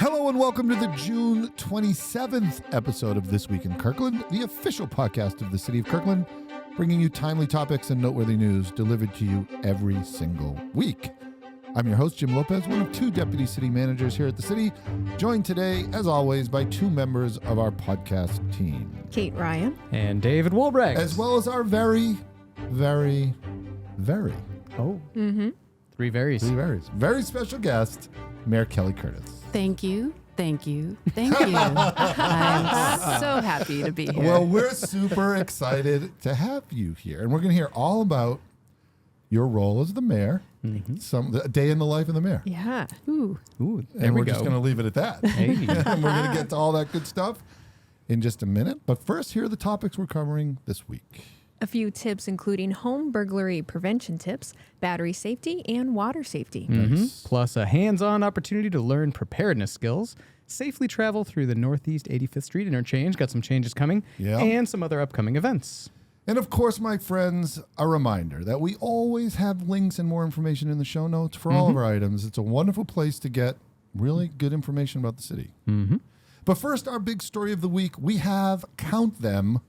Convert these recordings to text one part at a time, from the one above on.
Hello and welcome to the June 27th episode of This Week in Kirkland, the official podcast of the City of Kirkland, bringing you timely topics and noteworthy news delivered to you every single week. I'm your host, Jim Lopez, one of two deputy city managers here at the city, joined today, as always, by two members of our podcast team. Kate Ryan. And David Wolbrecht. As well as our very Three varies. very special guest, Mayor Kelli Curtis. Thank you. I'm so happy to be here. Well, we're super excited to have you here, and we're going to hear all about your role as the mayor, a day in the life of the mayor. Yeah. Ooh, there And we we're go. just going to leave it at that. Hey. And we're going to get to all that good stuff in just a minute. But first, here are the topics we're covering this week. A few tips including home burglary prevention tips, battery safety, and water safety. Plus a hands-on opportunity to learn preparedness skills, safely travel through the Northeast 85th Street interchange, got some changes coming, and some other upcoming events. And of course, my friends, a reminder that we always have links and more information in the show notes for all of our items. It's a wonderful place to get really good information about the city. But first, our big story of the week, we have, count them,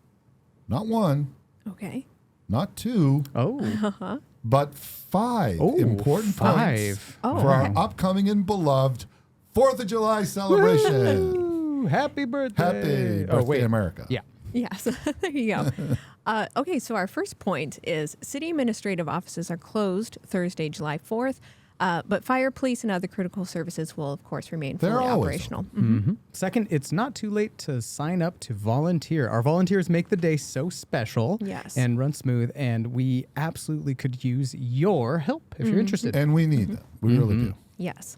not one, Okay. not two, but five important points for our upcoming and beloved 4th of July celebration. Ooh, happy birthday. Happy birthday, America. Yeah. Yes. There you go. Okay, so our first point is city administrative offices are closed Thursday, July 4th, but fire, police, and other critical services will, of course, remain fully operational. Second, it's not too late to sign up to volunteer. Our volunteers make the day so special and run smooth, and we absolutely could use your help if you're interested. And we need that. We really do. Yes.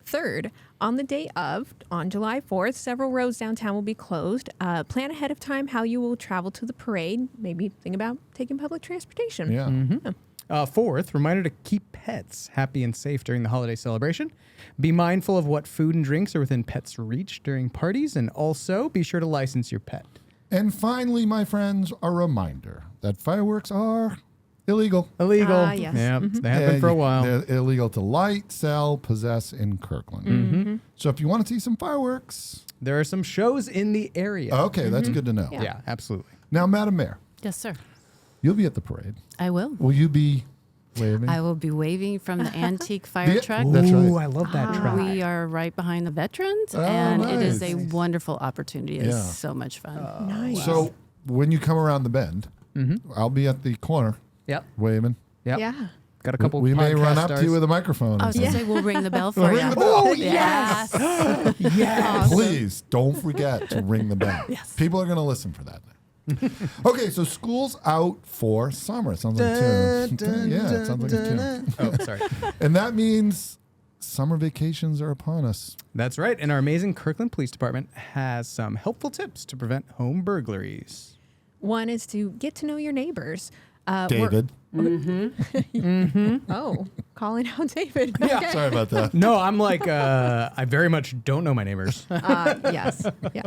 Third, on the day of, on July 4th, several roads downtown will be closed. Plan ahead of time how you will travel to the parade. Maybe think about taking public transportation. Yeah. Fourth, reminder to keep pets happy and safe during the holiday celebration. Be mindful of what food and drinks are within pets' reach during parties, and also be sure to license your pet. And finally, my friends, a reminder that fireworks are illegal. Illegal. Yes. Yeah, they have been for a while. They're illegal to light, sell, possess in Kirkland. So if you want to see some fireworks, There are some shows in the area. okay, that's good to know. Yeah, absolutely. Now, Madam Mayor, Yes, sir. you'll be at the parade. I will. Will you be waving? I will be waving from the antique fire truck. That's right. Ooh, I love that track. We are right behind the veterans, Oh, and it is a nice. wonderful opportunity. It is Yeah. so much fun. Nice. So when you come around the bend, I'll be at the corner Yep. waving. Yep. Yeah. Got a couple We may run podcast up to you stars. with a microphone. I or was going to something. say, we'll ring the bell We'll for ring you. the bell. Oh, yes. Yes. Please don't forget to ring the bell. Yes. People are going to listen for that. Okay, so school's out for summer. It sounds like a tune. Yeah, it sounds like a tune. Oh, sorry. And that means summer vacations are upon us. That's right. And our amazing Kirkland Police Department has some helpful tips to prevent home burglaries. One is to get to know your neighbors. David. Oh, calling out David. Yeah. Okay. Sorry about that. No, I'm like, I very much don't know my neighbors. Yes. Yeah.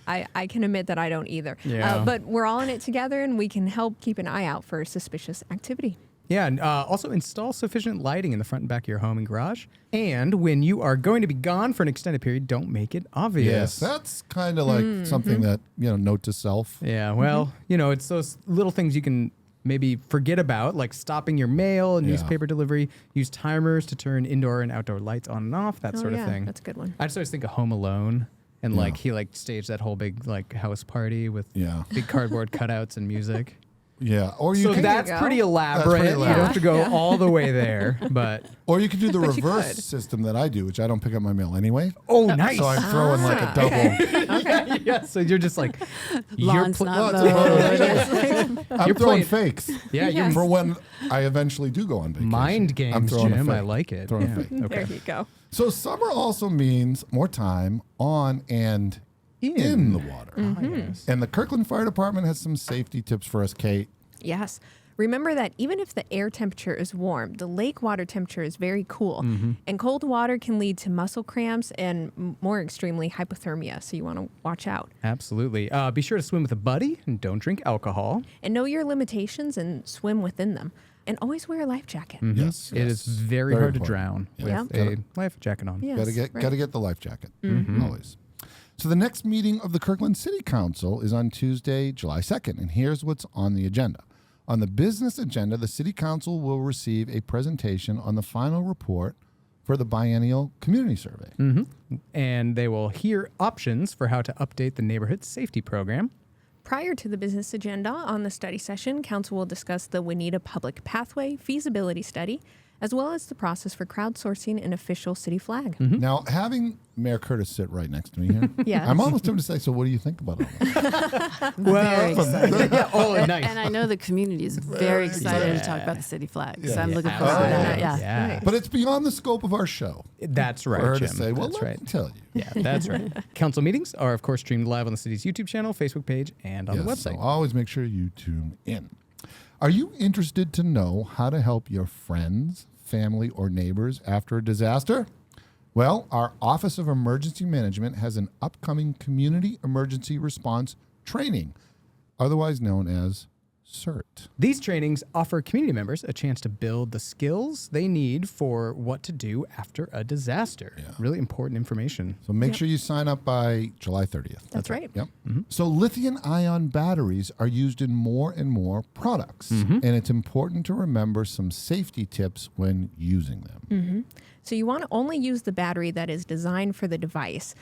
I can admit that I don't either. Yeah. But we're all in it together, and we can help keep an eye out for suspicious activity. Yeah, and also install sufficient lighting in the front and back of your home and garage. And when you are going to be gone for an extended period, don't make it obvious. Yes, that's kind of like something that, note to self. Yeah, well, it's those little things you can maybe forget about, like stopping your mail and newspaper delivery, use timers to turn indoor and outdoor lights on and off, that sort of thing. That's a good one. I just always think of Home Alone, and he staged that whole big house party with big cardboard cutouts and music. Yeah, or you So can, that's pretty elaborate. That's pretty You don't elaborate. have to go all the way there, but or you could do the But you reverse could. system that I do, which I don't pick up my mail anyway. nice. So I'm throwing like a double. Yeah, so you're just like Lawn's not Well, mowed. I'm You're throwing playing- fakes. Yeah, Yes. you're For when I eventually do go on vacation. mind I'm games, throwing a Jim. fake. I like it. Throwing a Yeah. fake. Okay. There you go. So summer also means more time on and in the water. Yes. And the Kirkland Fire Department has some safety tips for us, Kate. Yes. Remember that even if the air temperature is warm, the lake water temperature is very cool. And cold water can lead to muscle cramps and more extremely hypothermia. So you want to watch out. Absolutely. Be sure to swim with a buddy and don't drink alcohol. And know your limitations and swim within them. And always wear a life jacket. Yes. It is very hard to drown with a life jacket on. Yes, Gotta get the life jacket. Always. So the next meeting of the Kirkland City Council is on Tuesday, July 2nd, and here's what's on the agenda. On the business agenda, the City Council will receive a presentation on the final report for the biennial community survey. And they will hear options for how to update the neighborhood safety program. Prior to the business agenda on the study session, Council will discuss the Juanita Public Pathway feasibility study, as well as the process for crowdsourcing an official city flag. Now, having Mayor Curtis sit right next to me here, Yes. I'm almost tempted to say, so what do you think about all this? Very excited. Oh, nice. And I know the community is very excited to talk about the city flag. So I'm looking forward to absolutely. that. Yeah. Right. But it's beyond the scope of our show. That's right, For her Jim. to say, well, That's let right. me tell you. Yeah, that's right. Council meetings are, of course, streamed live on the city's YouTube channel, Facebook page, and on the Yes, website. so always make sure you tune in. Are you interested to know how to help your friends, family, or neighbors after a disaster? Well, our Office of Emergency Management has an upcoming Community Emergency Response Training, otherwise known as CERT. These trainings offer community members a chance to build the skills they need for what to do after a disaster. Really important information. So make sure you sign up by July 30th. That's right. Yep. So lithium ion batteries are used in more and more products, and it's important to remember some safety tips when using them. So you want to only use the battery that is designed for the device.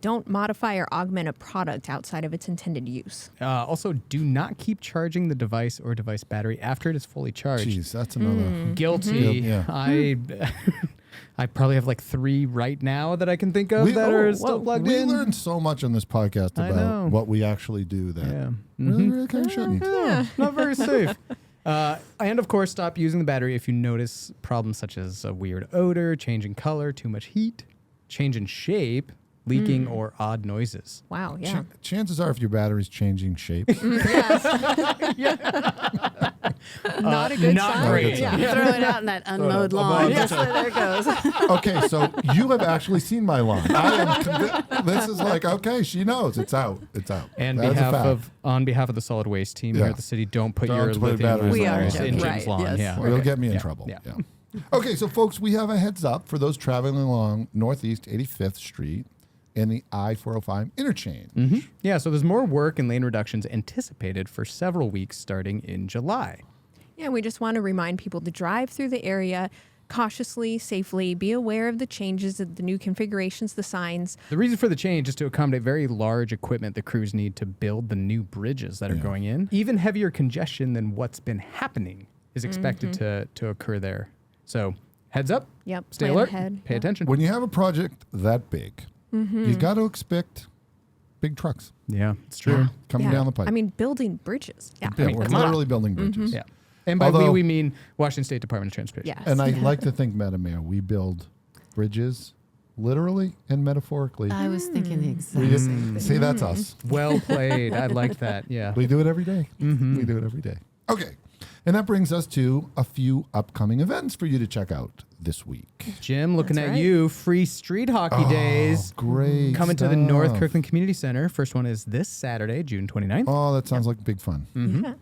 Don't modify or augment a product outside of its intended use. Also, do not keep charging the device or device battery after it is fully charged. Jeez, that's another. Guilty. Yeah. I probably have like 3 right now that I can think of that are still plugged We in. learned so much on this podcast I know. about what we actually do that Yeah. really kind of shouldn't. Yeah, not very safe. And of course, stop using the battery if you notice problems such as a weird odor, change in color, too much heat, change in shape, leaking, or odd noises. Wow, yeah. Chances are, if your battery's changing shape, Not a good not sign. great. Yeah. Throw it out in that unmowed lawn. Just so there it goes. okay, so you have actually seen my lawn. This is like, okay, she knows it's out. It's out. And That is a fact. on behalf of the solid waste team here at the city, don't put Don't your put lithium batteries We are in joking. Jim's Right, lawn. yes. Yeah. It'll get me in trouble. Yeah. Okay, so folks, we have a heads up for those traveling along Northeast 85th Street and the I-405 interchange. Yeah, so there's more work and lane reductions anticipated for several weeks starting in July. Yeah, we just want to remind people to drive through the area cautiously, safely, be aware of the changes, of the new configurations, the signs. The reason for the change is to accommodate very large equipment the crews need to build the new bridges that are going in. Even heavier congestion than what's been happening is expected to occur there. So heads up, Yep, stay plan alert, ahead. pay attention. When you have a project that big, you got to expect big trucks Yeah, it's true. coming down the pipe. I mean, building bridges. Yeah. Yeah, mean, we're come on. literally building bridges. Yeah. And by Although- we mean Washington State Department of Transportation. Yes. And I like to think, Madam Mayor, we build bridges literally and metaphorically. I was thinking the We exact just- same thing. See, that's us. Well played. I like that. Yeah. We do it every day. We do it every day. Okay. And that brings us to a few upcoming events for you to check out this week. Jim, looking That's at right. you, free street hockey days. Great. Coming to the North stuff. Kirkland Community Center. First one is this Saturday, June 29th. Oh, that sounds like big fun. Yeah.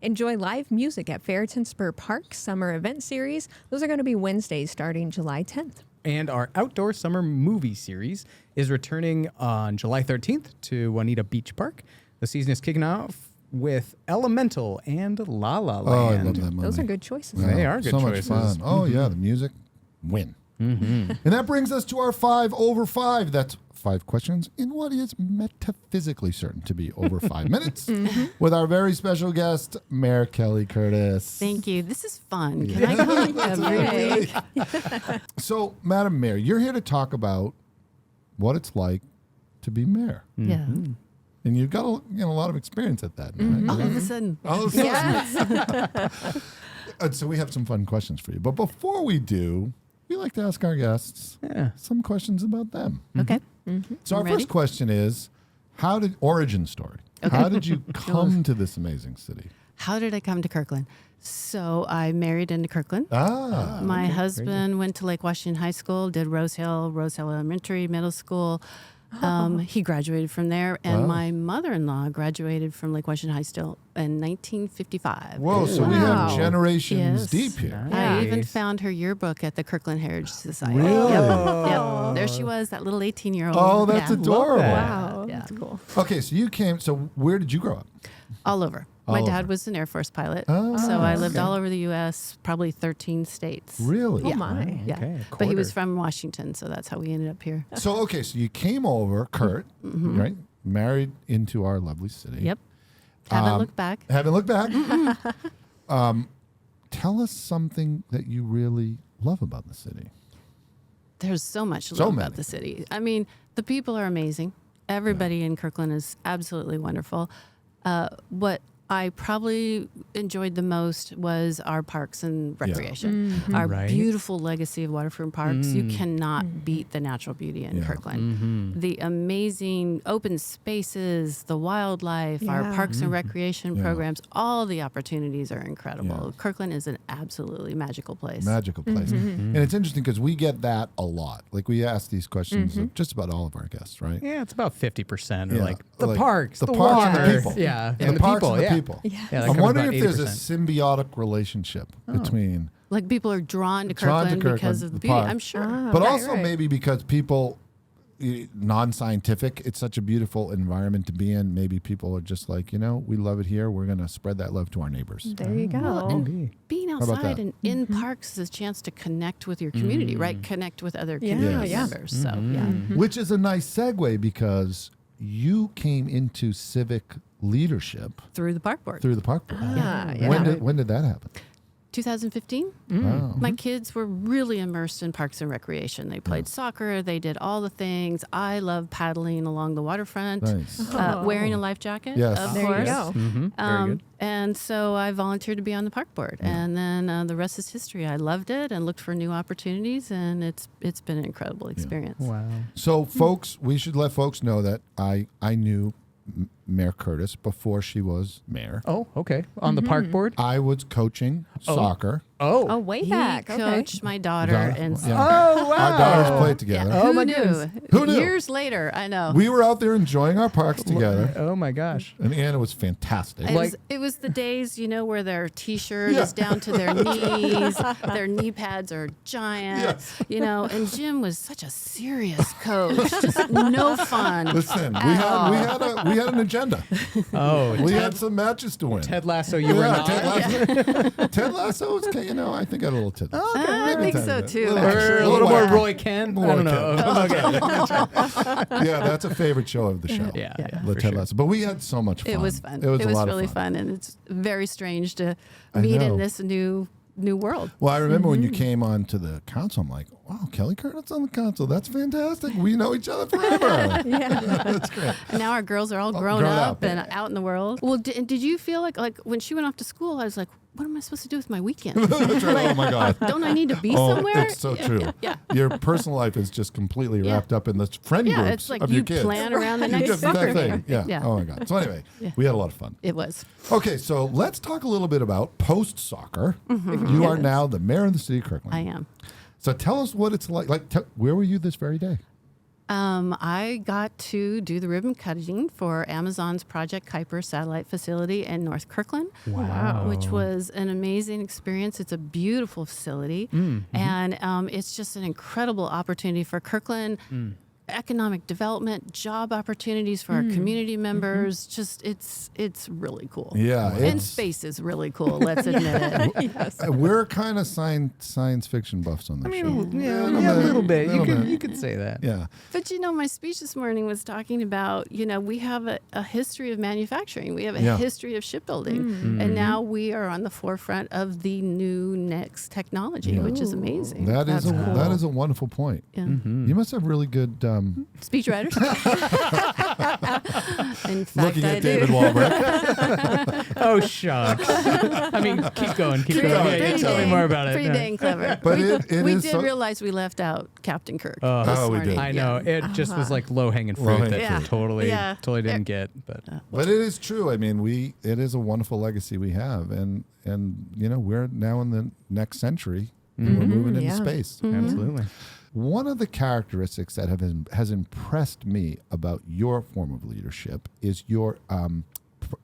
Enjoy live music at Ferreton Spur Park Summer Event Series. Those are going to be Wednesdays starting July 10th. And our outdoor summer movie series is returning on July 13th to Juanita Beach Park. The season is kicking off with Elemental and La La Land. Oh, I love that movie. Those are good choices. They are good so choices. much fun. Oh, yeah, the music, win. And that brings us to our 5 over 5. That's 5 questions in what is metaphysically certain to be over 5 minutes with our very special guest, Mayor Kelli Curtis. Thank you. This is fun. Can I come every week? So, Madam Mayor, you're here to talk about what it's like to be mayor. Yeah. And you've got a lot of experience at that. Right? All of a sudden. All of a sudden. So we have some fun questions for you. But before we do, we like to ask our guests some questions about them. Okay. So our I'm ready. first question is, origin story. How did you come to this amazing city? How did I come to Kirkland? So I married into Kirkland. Ah, My husband went to Lake Washington High School, did Rose Hill Elementary, middle school. He graduated from there, and my mother-in-law graduated from Lake Washington High School in 1955. Whoa, so we have generations Yes. deep here. I even Nice. found her yearbook at the Kirkland Heritage Society. Really? Yep. There she was, that little 18-year-old. Oh, that's Yeah. adorable. Wow, Yeah. that's cool. Okay, so you came, so where did you grow up? All over. All My over. dad was an Air Force pilot, Oh, so I lived okay. all over the U.S., probably 13 states. Really? Oh, my. Yeah. Okay, a But he was quarter. from Washington, so that's how we ended up here. So, okay, so you came over, Kurt, right? Married into our lovely city. Yep. Haven't looked back. Haven't looked back. Tell us something that you really love about the city. There's so much to So love many. about the city. I mean, the people are amazing. Everybody in Kirkland is absolutely wonderful. What I probably enjoyed the most was our parks and recreation. Our Right. beautiful legacy of waterfront parks. You cannot beat the natural beauty in Yeah. Kirkland. The amazing open spaces, the wildlife, our Yeah. parks and recreation Yeah. programs, all the opportunities are incredible. Yeah. Kirkland is an absolutely magical place. Magical place. And it's interesting because we get that a lot. Like we ask these questions of just about all of our guests, right? Yeah, it's about 50%. Or Yeah, like the like parks, the the parks and the water. people. Yeah, The parks people. and the yeah. people. Yeah. Yeah, that I'm covers wondering about if there's a 80%. symbiotic relationship between, Like people are drawn to Drawn to Kirkland because Kirkland, of the the beauty. park. I'm sure. but right, also right. maybe because people, non-scientific, it's such a beautiful environment to be in. Maybe people are just like, we love it here. We're going to spread that love to our neighbors. There you go. Maybe. Being about outside that? and in parks is a chance to connect with your community, right? Connect with other Yeah, community yeah. members. So yeah, Which is a nice segue because you came into civic leadership through the park board. through the park board. Ah, yeah. When did that happen? 2015, Wow. my kids were really immersed in parks and recreation. They played soccer. They did all the things. I love paddling along the waterfront, Nice. wearing a life jacket, Yes. of There you course. go. Very good. And so I volunteered to be on the park board, and then the rest is history. I loved it and looked for new opportunities, and it's been an incredible experience. Wow. So, folks, we should let folks know that I knew Mayor Curtis before she was mayor. Oh, okay. On the park board? I was coaching soccer. Oh, way He back. Okay. coached my daughter, Daughter- and yeah. Oh, wow. Our daughters played together. Oh, who my knew? goodness. Who knew? Years later, I know. We were out there enjoying our parks together, Oh, my gosh. and Anna was fantastic. It was the days, where their T-shirt is down to their knees, their knee pads are giant, and Jim was such a serious coach, just no fun. Listen, we had an agenda. Oh, We had some matches to win. Ted Lasso, you were Yeah, not. Ted Lasso was, I think I had a little Ted Lasso. I think so too. Little actually. Or a little more wacky. Roy Kent. I don't know. Okay. Yeah, that's a favorite show of the show. Yeah, yeah, the for Ted sure. Lasso. But we had so much fun. It was fun. It was a lot really of fun. and it's very strange to I meet know. in this new world. Well, I remember when you came on to the council, I'm like, wow, Kelli Curtis on the council. That's fantastic. We know each other forever. Yeah. That's great. And now our girls are all grown grown up up. and out in the world. Well, did you feel like when she went off to school, I was like, what am I supposed to do with my weekend? That's right. Oh, my God. Don't I need to be Oh, somewhere? it's so true. Yeah. Your personal life is just completely wrapped up in the friend Yeah, groups it's like of you your kids. plan around the You next just soccer that thing. game. Yeah. Oh, my God. So anyway, we had a lot of fun. It was. Okay, so let's talk a little bit about post-soccer. You are now the mayor of the city of Kirkland. I am. So tell us what it's like. Where were you this very day? I got to do the ribbon cutting for Amazon's Project Kuiper satellite facility in North Kirkland. Wow. Which was an amazing experience. It's a beautiful facility, and it's just an incredible opportunity for Kirkland. Economic development, job opportunities for our community members. Just it's really cool. Yeah, and it's- space is really cool. Let's admit it. Yes. We're kind of science fiction buffs on this show. Yeah, a little bit. Little bit. You could say that. Yeah. But my speech this morning was talking about, we have a history of manufacturing. We have a Yeah. history of shipbuilding. And now we are on the forefront of the new next technology, which is amazing. That is That's cool. that is a wonderful point. Yeah. You must have really good Speech writers. In fact, looking I at do. David Wahlberg. Oh, shucks. I mean, keep going. Keep Keep going. going. Yeah, Pretty tell me dang- more about it. Pretty Yeah. dang clever. But we it we is did so- realize we left out Captain Kirk. Oh. this Oh, we morning. did. I know. Yeah. It just was like low-hanging fruit Low-hanging that fruit. totally Yeah. didn't get. But But it is true. I mean, it is a wonderful legacy we have, and we're now in the next century, and we're moving into Yeah. space. absolutely. one of the characteristics that has impressed me about your form of leadership is your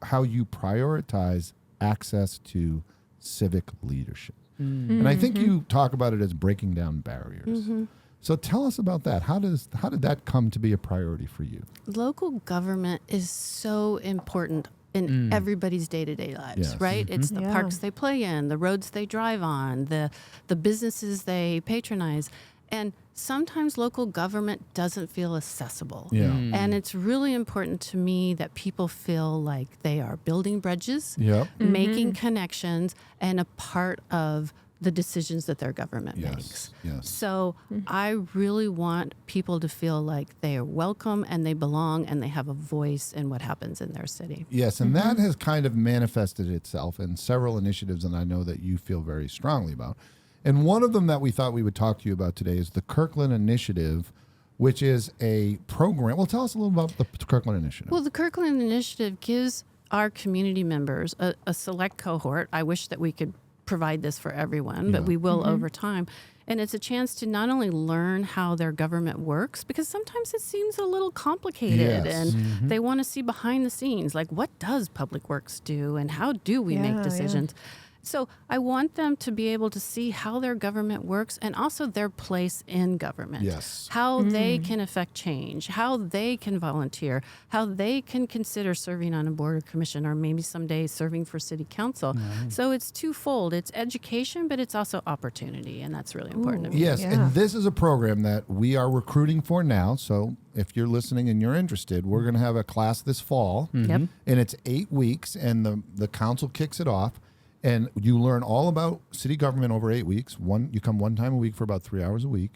how you prioritize access to civic leadership. And I think you talk about it as breaking down barriers. So tell us about that. How did that come to be a priority for you? Local government is so important in everybody's day-to-day lives, right? It's the parks they play in, the roads they drive on, the businesses they patronize. And sometimes local government doesn't feel accessible. And it's really important to me that people feel like they are building bridges, making connections, and a part of the decisions that their government makes. So I really want people to feel like they are welcome and they belong and they have a voice in what happens in their city. Yes, and that has kind of manifested itself in several initiatives, and I know that you feel very strongly about. And one of them that we thought we would talk to you about today is the Kirkland Initiative, which is a program. Well, tell us a little about the Kirkland Initiative. Well, the Kirkland Initiative gives our community members a select cohort. I wish that we could provide this for everyone, but we will over time. And it's a chance to not only learn how their government works, because sometimes it seems a little complicated and they want to see behind the scenes, like what does Public Works do and how do we make decisions? So I want them to be able to see how their government works and also their place in government. How they can affect change, how they can volunteer, how they can consider serving on a board or commission or maybe someday serving for city council. So it's twofold. It's education, but it's also opportunity, and that's really important to me. Yes, and this is a program that we are recruiting for now. So if you're listening and you're interested, we're going to have a class this fall, and it's 8 weeks, and the council kicks it off. And you learn all about city government over 8 weeks. You come one time a week for about 3 hours a week.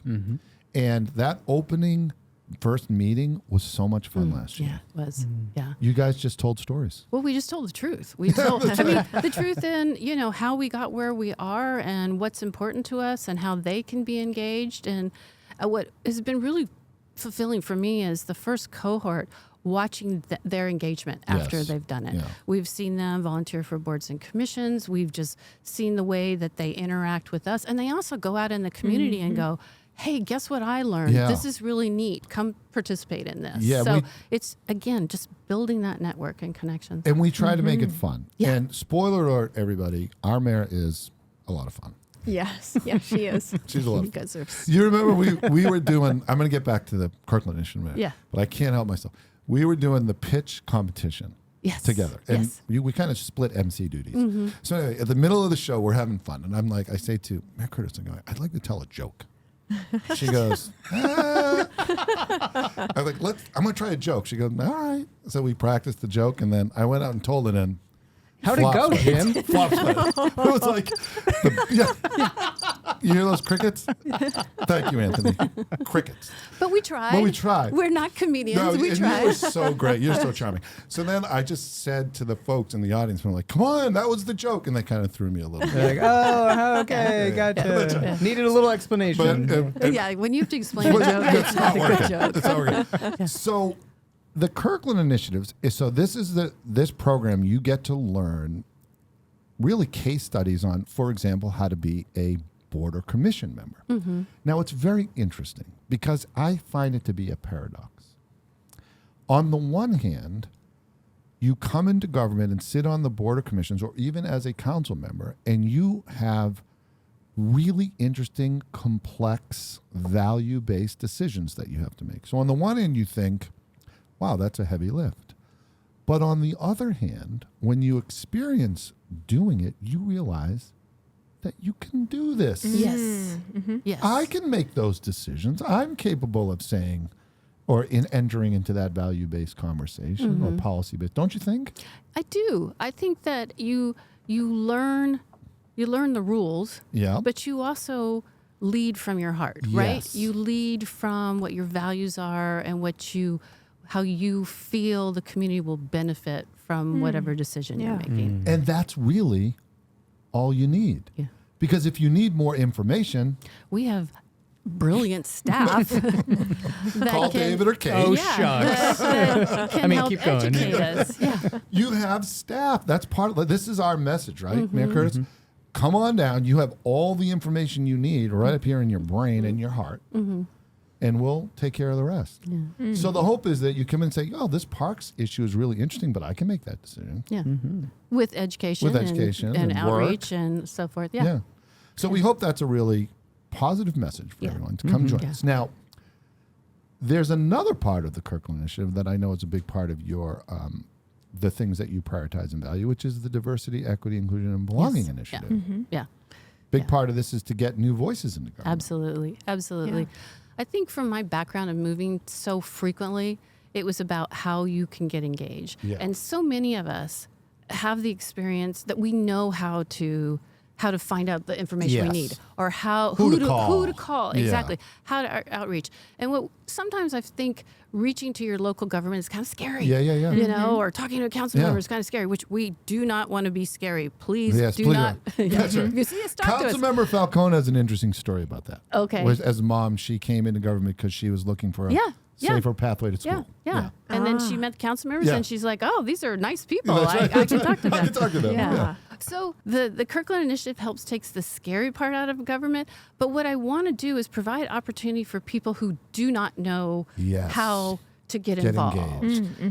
And that opening first meeting was so much fun last year. Yeah, it was. You guys just told stories. Well, we just told the truth. We told, I mean, the truth in, how we got where we are and what's important to us and how they can be engaged. And what has been really fulfilling for me is the first cohort watching their engagement after they've done it. We've seen them volunteer for boards and commissions. We've just seen the way that they interact with us. And they also go out in the community and go, hey, guess what I learned? This is really neat. Come participate in this. So it's, again, just building that network and connections. And we try to make it fun. And spoiler alert, everybody, our mayor is a lot of fun. Yes, she is. She's a lot You of fun. guys are. You remember we were doing, I'm going to get back to the Kirkland Initiative, but I can't help myself. We were doing the pitch competition together. And we kind of split MC duties. So anyway, at the middle of the show, we're having fun. And I say to Mayor Curtis, I'd like to tell a joke. She goes, I'm like, I'm going to try a joke. She goes, all right. So we practiced the joke, and then I went out and told it, and how'd it go, Jim? Flop sweat. It was like, you hear those crickets? Thank you, Anthony. Crickets. But we tried. We're not comedians. We tried. You were so great. You're so charming. So then I just said to the folks in the audience, I'm like, come on, that was the joke. And they kind of threw me a little bit. They're like, oh, okay, gotcha. Needed a little explanation. When you have to explain a joke, it's not a good joke. It's not working. So the Kirkland Initiatives this is this program you get to learn really case studies on, for example, how to be a board or commission member. Now, it's very interesting because I find it to be a paradox. On the one hand, you come into government and sit on the board of commissions or even as a council member, and you have really interesting, complex, value-based decisions that you have to make. So on the one hand, you think, wow, that's a heavy lift. But on the other hand, when you experience doing it, you realize that you can do this. Yes. Yes. I can make those decisions. I'm capable of saying or in entering into that value-based conversation or policy-based. Don't you think? I do. I think that you learn the rules, but you also lead from your heart, right? Yes. You lead from what your values are and how you feel the community will benefit from whatever decision you're making. And that's really all you need. Yeah. Because if you need more information, we have brilliant staff that call David or Kate. Oh, shucks. can help keep going. educate us. Yeah. You have staff. That's part of this is our message, right, Mayor Curtis? come on down. You have all the information you need right up here in your brain and your heart. And we'll take care of the rest. Yeah. So the hope is that you come in and say, oh, this parks issue is really interesting, but I can make that decision. Yeah. With education. And outreach and so forth. Yeah. So we hope that's a really positive message for everyone to come join us. Now, there's another part of the Kirkland Initiative that I know is a big part of your the things that you prioritize and value, which is the Diversity, Equity, Inclusion, and Belonging Initiative. Yeah. Big part of this is to get new voices into government. Absolutely. Yeah. I think from my background of moving so frequently, it was about how you can get engaged. Yeah. And so many of us have the experience that we know how to find out the information we need, or who to call. Exactly. How to outreach. And what sometimes I think reaching to your local government is kind of scary. Yeah. You know, or talking to a council member is kind of scary, which we do not want to be scary. Please do not. That's right. If you see us, talk to us. Councilmember Falcone has an interesting story about that. Okay. As a mom, she came into government because she was looking for a safer pathway to school. Yeah. And then she met the council members and she's like, oh, these are nice people. Right. I can talk to them. I can talk to them. Yeah. So the Kirkland Initiative takes the scary part out of government. But what I want to do is provide opportunity for people who do not know how to get involved,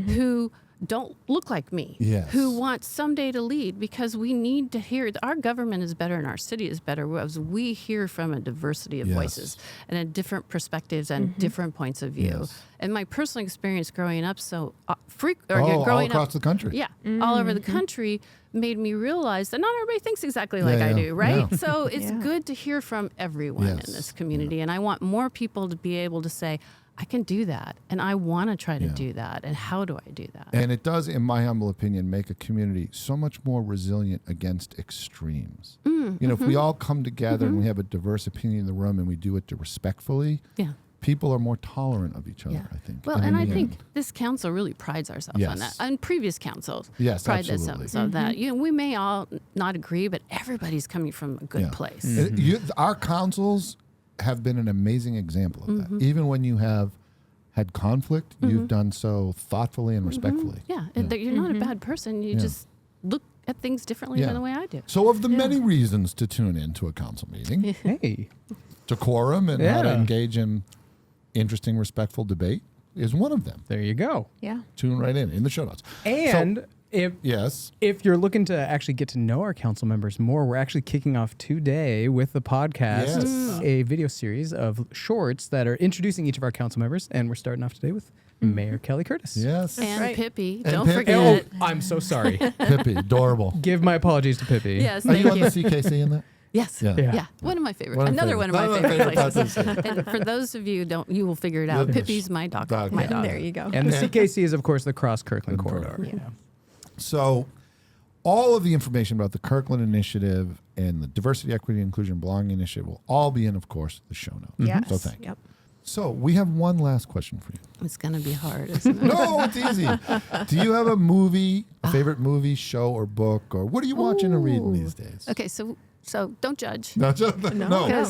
who don't look like me, who want someday to lead, because we need to hear our government is better and our city is better as we hear from a diversity of voices and a different perspectives and different points of view. And my personal experience growing up all across the country. Yeah, all over the country made me realize that not everybody thinks exactly like I do, right? Yeah. So it's good to hear from everyone in this community. And I want more people to be able to say, I can do that, and I want to try to do that, and how do I do that? And it does, in my humble opinion, make a community so much more resilient against extremes. You know, if we all come together and we have a diverse opinion in the room and we do it respectfully, people are more tolerant of each other, I think. Well, and I think this council really prides ourselves on that. And previous councils pride themselves on that. You know, we may all not agree, but everybody's coming from a good place. Our councils have been an amazing example of that. Even when you have had conflict, you've done so thoughtfully and respectfully. You're not a bad person. You just look at things differently than the way I do. So of the many reasons to tune in to a council meeting, decorum and how to engage in interesting, respectful debate is one of them. There you go. Yeah. Tune right in the show notes. And if you're looking to actually get to know our council members more, we're actually kicking off today with the podcast, a video series of shorts that are introducing each of our council members. And we're starting off today with Mayor Kelli Curtis. Yes. And Pippi. And Don't Pippi. forget. Oh, I'm so sorry. Pippi, adorable. Give my apologies to Pippi. Yes, Are thank you on the CKC in that? Yes. Yeah. One of my favorite. One of my favorite favorite places. places. And for those of you you will figure it out. Pippi's my dog. My dog. There you go. And the CKC is, of course, the Cross Kirkland Corridor. Yeah. So all of the information about the Kirkland Initiative and the Diversity, Equity, Inclusion, Belonging Initiative will all be in, of course, the show notes. Yes. So thank you. So we have one last question for you. It's going to be hard, isn't it? No, it's easy. Do you have a favorite movie, show, or book, or what are you watching or reading these days? Okay, so don't judge. No,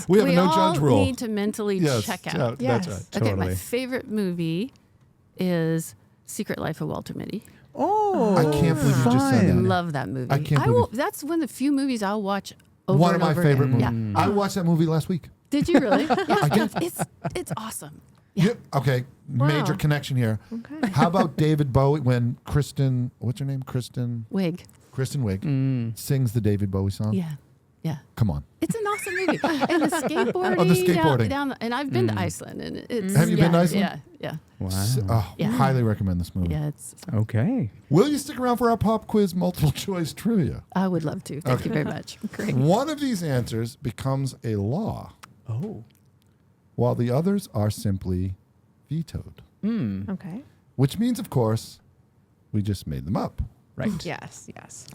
we have a no judge rule. We need to mentally check out. That's right. Okay, Totally. my favorite movie is Secret Life of Walter Mitty. Oh, I can't believe you just said that. Love that movie. I can't believe That's one of the few movies I'll watch over one of and my over favorite again. movies. I watched that movie last week. Did you really? Again. It's awesome. Okay, major connection here. Okay. How about David Bowie when Kristen, what's her name? Kristen Wiig sings the David Bowie song? Yeah. Come on. It's an awesome movie. And the skateboarding. Oh, the skateboarding. And I've been to Iceland. And it's, Have you been to Iceland? Yeah. wow. Highly recommend this movie. Yeah, it's. Okay. Will you stick around for our pop quiz multiple choice trivia? I would love to. Thank you very much. Great. One of these answers becomes a law, Oh. while the others are simply vetoed. Okay. Which means, of course, we just made them up. Right. Yes.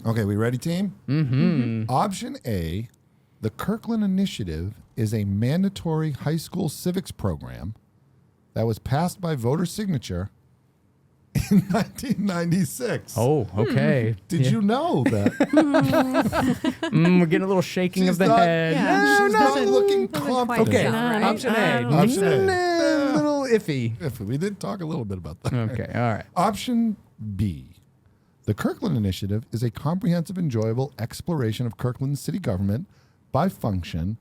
Okay, we ready, team? Mm-hmm. Option A, the Kirkland Initiative is a mandatory high school civics program that was passed by voter signature in 1996. Oh, okay. Did you know that? We're getting a little shaking She's of the not- head. Yeah. She's not looking quite confident. Okay. Right. Option A. Option A. A little iffy. If we did talk a little bit about that. Okay. All right. Option B. The Kirkland Initiative is a comprehensive, enjoyable exploration of Kirkland's city government by function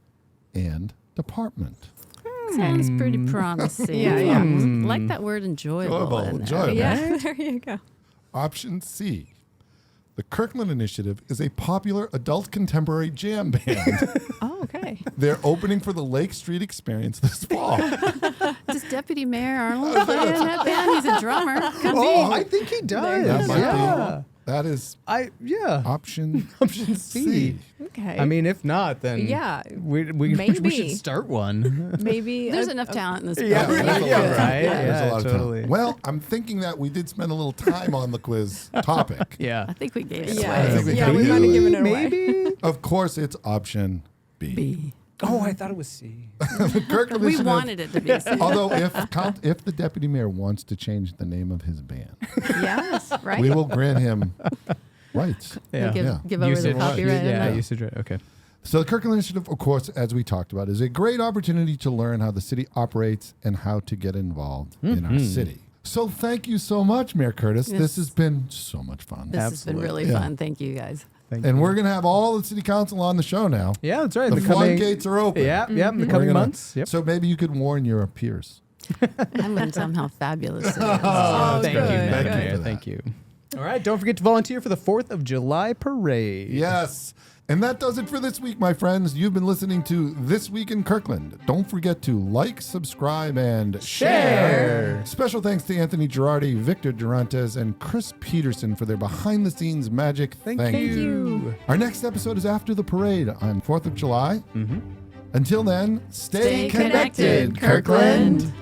and department. Sounds pretty promising. Yeah. Like that word enjoyable. in there. Enjoyable. Yeah, there you go. Option C. The Kirkland Initiative is a popular adult contemporary jam band. Oh, okay. They're opening for the Lake Street Experience this fall. Does Deputy Mayor Arnold play in that band? He's a drummer. Could Oh, be. I think he does. That might Yeah. be. That is Option option C. C. Okay. I mean, if not, then Yeah, we maybe. should start one. maybe There's a- enough talent in this Yeah, band. there's a lot of right. talent. There's a Yeah, lot of totally. talent. Well, I'm thinking that we did spend a little time on the quiz topic. Yeah. I think we gave it Yeah, I think away. we yeah, can we do might have it. given it away. Maybe. Of course, it's option B. B. Oh, I thought it was C. The Kirkland We Initiative. wanted it to be. C. Although, if the deputy mayor wants to change the name of his band, Yes, right. we will grant him rights. Yeah. Give over the Usage. copyright. Yeah, on that. usage right. Okay. So the Kirkland Initiative, of course, as we talked about, is a great opportunity to learn how the city operates and how to get involved in our city. So thank you so much, Mayor Curtis. Yes. This has been so much fun. This has been really Yeah. fun. Thank you, guys. Thank And you. we're going to have all the city council on the show now. Yeah, that's right. The in coming, floodgates are open. Yeah, yeah. In the We're coming gonna- months. Yep. So maybe you could warn your peers. I'm going to tell them how fabulous it is. Oh, Thank good, you, Madam good. Mayor. Thank you. All right, don't forget to volunteer for the 4th of July parade. Yes. And that does it for this week, my friends. You've been listening to This Week in Kirkland. Don't forget to like, subscribe, and Share. Special thanks to Anthony Girardi, Victor Durantes, and Chris Peterson for their behind-the-scenes magic. Thank you. you. Our next episode is after the parade on 4th of July. Until then, stay Stay connected, Kirkland.